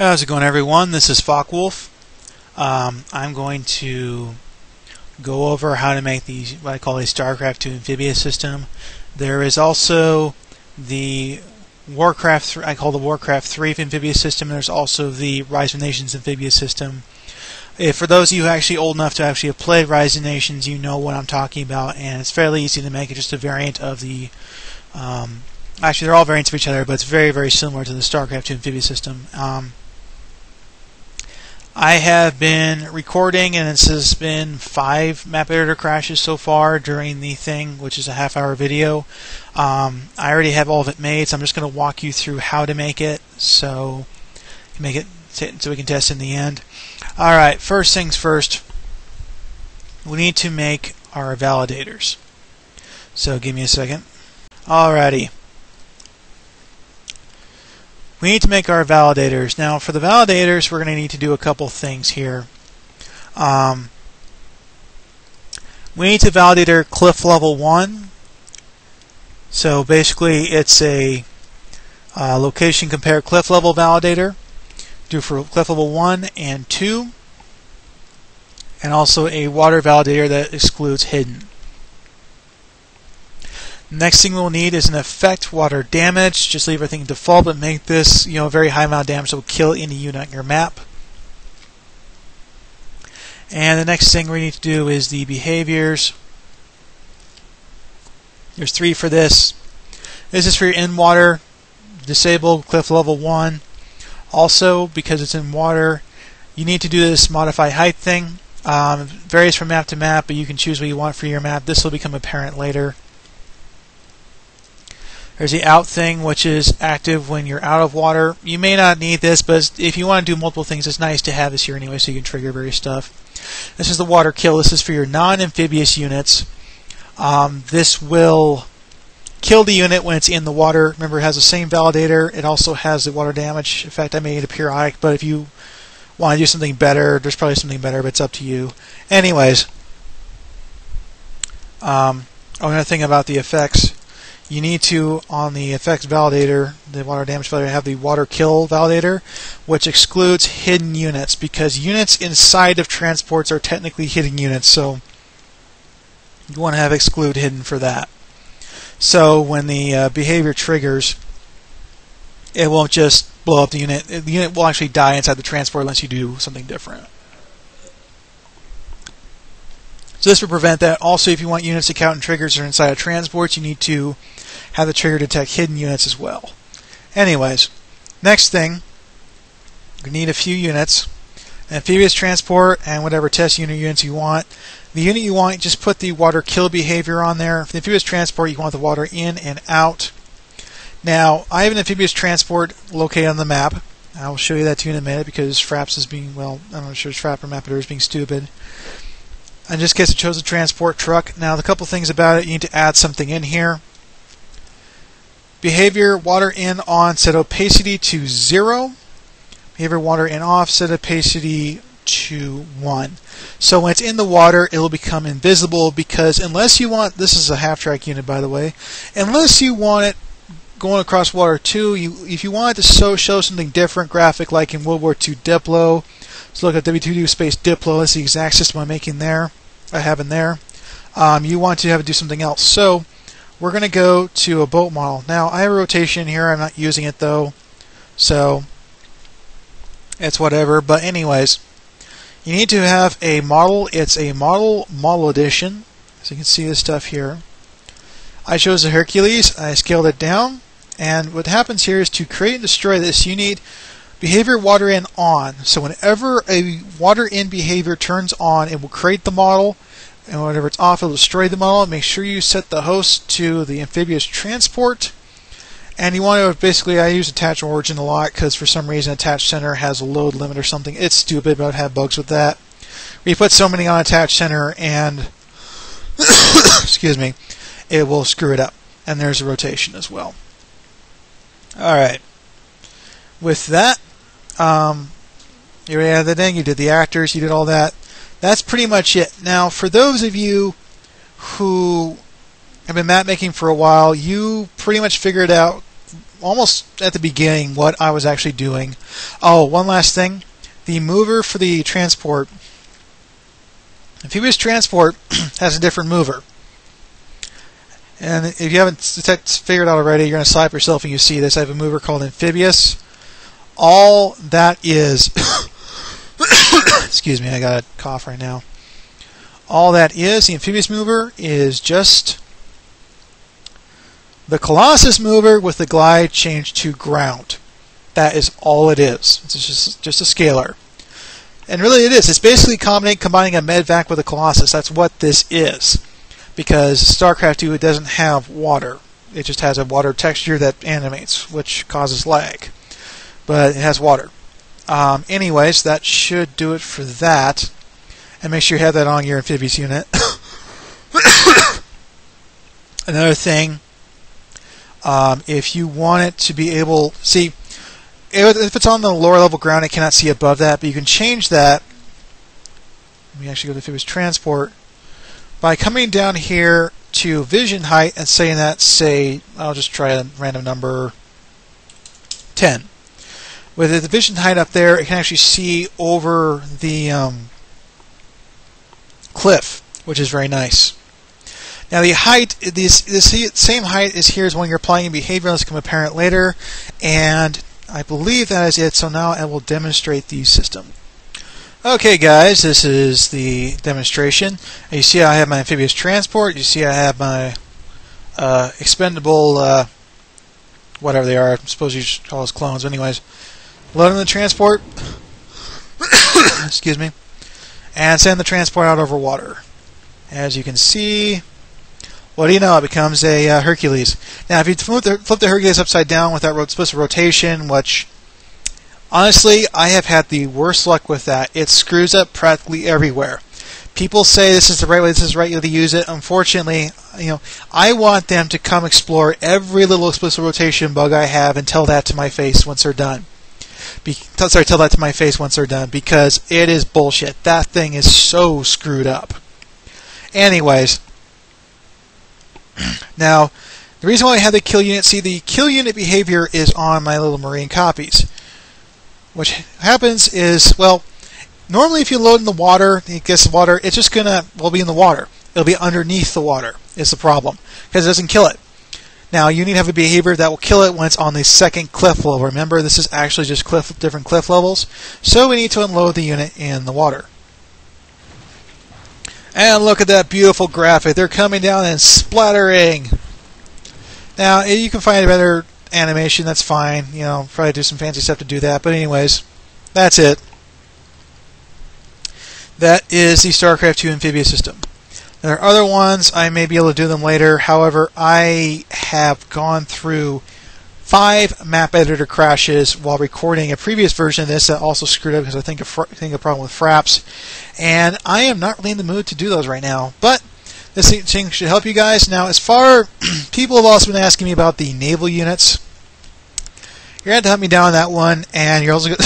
How's it going, everyone? This is Fockwolf. I'm going to go over how to make these what I call a StarCraft 2 amphibious system. There is also the Warcraft I call the Warcraft 3 amphibious system, and there's also the Rise of Nations amphibious system. For those of you actually old enough to actually have played Rise of Nations, you know what I'm talking about, and it's fairly easy to make. It's just a variant of the actually, they're all variants of each other, but it's very, very similar to the StarCraft 2 amphibious system. I have been recording, and this has been 5 map editor crashes so far during the thing, which is a half-hour video. I already have all of it made, so I'm just going to walk you through how to make it, so we can test in the end. Alright, first things first, we need to make our validators. So give me a second. Alrighty. We need to make our validators. Now, for the validators, we're going to need to do a couple things here. We need to validate our cliff level 1. So basically, it's a location compare cliff level validator. Do for cliff level 1 and 2. And also a water validator that excludes hidden. Next thing we'll need is an effect water damage. Just leave everything default, but make this a very high amount of damage that will kill any unit on your map. And the next thing we need to do is the behaviors. There's 3 for this. This is for your in water. Disable cliff level 1. Also, because it's in water, you need to do this modify height thing. Varies from map to map, but you can choose what you want for your map. This will become apparent later. There's the out thing, which is active when you're out of water. You may not need this, but if you want to do multiple things, it's nice to have this here anyway, so you can trigger various stuff. This is the water kill. This is for your non-amphibious units. This will kill the unit when it's in the water. Remember, it has the same validator. It also has the water damage. In fact, I made it periodic, but if you want to do something better, there's probably something better, but it's up to you. Anyways, another thing about the effects. You need to, on the effects validator, the water damage validator, have the water kill validator, which excludes hidden units, because units inside of transports are technically hidden units, so you want to have exclude hidden for that. So when the behavior triggers, it won't just blow up the unit. The unit will actually die inside the transport unless you do something different. So this will prevent that. Also, if you want units to count and triggers are inside of transports, you need to have the trigger detect hidden units as well. Anyways, next thing, we need a few units. An amphibious transport and whatever test units you want. The unit you want, just put the water kill behavior on there. For the amphibious transport, you want the water in and out. Now, I have an amphibious transport located on the map. I will show you that to you in a minute because Fraps is being, well, I'm not sure Frap or map editor is being stupid. In this case, I chose a transport truck. Now, the couple things about it, you need to add something in here. Behavior, water in, on, set opacity to 0. Behavior, water in, off, set opacity to 1. So when it's in the water, it will become invisible because unless you want, this is a half-track unit, by the way, unless you want it going across water too, if you want it to show something different graphic like in World War II Diplo, so look at W2 space Diplo, that's the exact system I'm making there. I have in there. You want to have it do something else. So we're going to go to a boat model. Now I have a rotation here. I'm not using it though, so it's whatever. But anyways, you need to have a model. It's a model edition. So you can see this stuff here. I chose the Hercules. I scaled it down, and what happens here is to create and destroy this. You need behavior water in on. So whenever a water in behavior turns on, it will create the model, and whenever it's off, it will destroy the model. Make sure you set the host to the amphibious transport, and you want to basically, I use attach origin a lot because for some reason attach center has a load limit or something. It's stupid, but I've had bugs with that. We put so many on attach center and excuse me, it will screw it up. And there's a rotation as well. Alright. With that, you already had the thing, you did the actors, you did all that. That's pretty much it. Now, for those of you who have been map making for a while, you pretty much figured out almost at the beginning what I was actually doing. Oh, one last thing. The mover for the transport, Amphibious Transport has a different mover. And if you haven't figured out already, you're going to slap yourself when you see this. I have a mover called Amphibious. All that is... excuse me, I got a cough right now. All that is, the Amphibious mover, is just the Colossus mover with the glide changed to ground. That is all it is. It's just a scalar. And really it is. It's basically combining a medvac with a Colossus. That's what this is. Because StarCraft 2, it doesn't have water. It just has a water texture that animates, which causes lag. But it has water. Anyways, that should do it for that. And make sure you have that on your Amphibious unit. Another thing, if you want it to be able... See, if it's on the lower level ground, it cannot see above that, but you can change that. Let me actually go to Amphibious Transport. By coming down here to vision height and saying that, say, I'll just try a random number, 10. With the vision height up there, it can actually see over the cliff, which is very nice. Now the height, this same height is here is when you're applying behavior that's become apparent later, and I believe that is it. So now I will demonstrate the system. Okay guys, this is the demonstration. You see I have my Amphibious Transport, you see I have my expendable, whatever they are, I suppose you should call us clones, but anyways. Loading the transport, excuse me, and send the transport out over water. As you can see, what do you know, it becomes a Hercules. Now if you flip the Hercules upside down with that explicit rotation, which... honestly, I have had the worst luck with that. It screws up practically everywhere. People say this is the right way, this is the right way to use it. Unfortunately, I want them to come explore every little explicit rotation bug I have and tell that to my face once they're done. Tell that to my face once they're done, because it is bullshit. That thing is so screwed up. Anyways, now, the reason why I have the kill unit, see, the kill unit behavior is on my little marine copies. What happens is, well, normally if you load in the water, it gets the water, it's just gonna, well, be in the water. It'll be underneath the water, is the problem, because it doesn't kill it. Now, you need to have a behavior that will kill it when it's on the second cliff level. Remember, this is actually just different cliff levels, so we need to unload the unit in the water. And look at that beautiful graphic. They're coming down and splattering. Now, you can find a better animation, that's fine. Probably do some fancy stuff to do that. But anyways, that's it. That is the StarCraft 2 Amphibious system. There are other ones. I may be able to do them later. However, I have gone through 5 map editor crashes while recording a previous version of this that also screwed up because I think a problem with fraps. And I am not really in the mood to do those right now. But this thing should help you guys. Now, as far people have also been asking me about the naval units. You're going to have to hunt me down on that one, and you're also going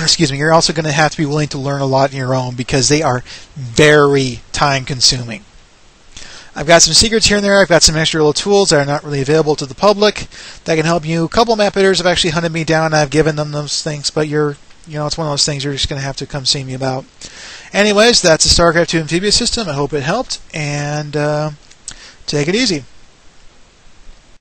excuse me, you're also going to have to be willing to learn a lot on your own because they are very time-consuming. I've got some secrets here and there. I've got some extra little tools that are not really available to the public that can help you. A couple map editors have actually hunted me down, and I've given them those things, but it's one of those things you're just going to have to come see me about. Anyways, that's the StarCraft 2 Amphibious system. I hope it helped, and take it easy.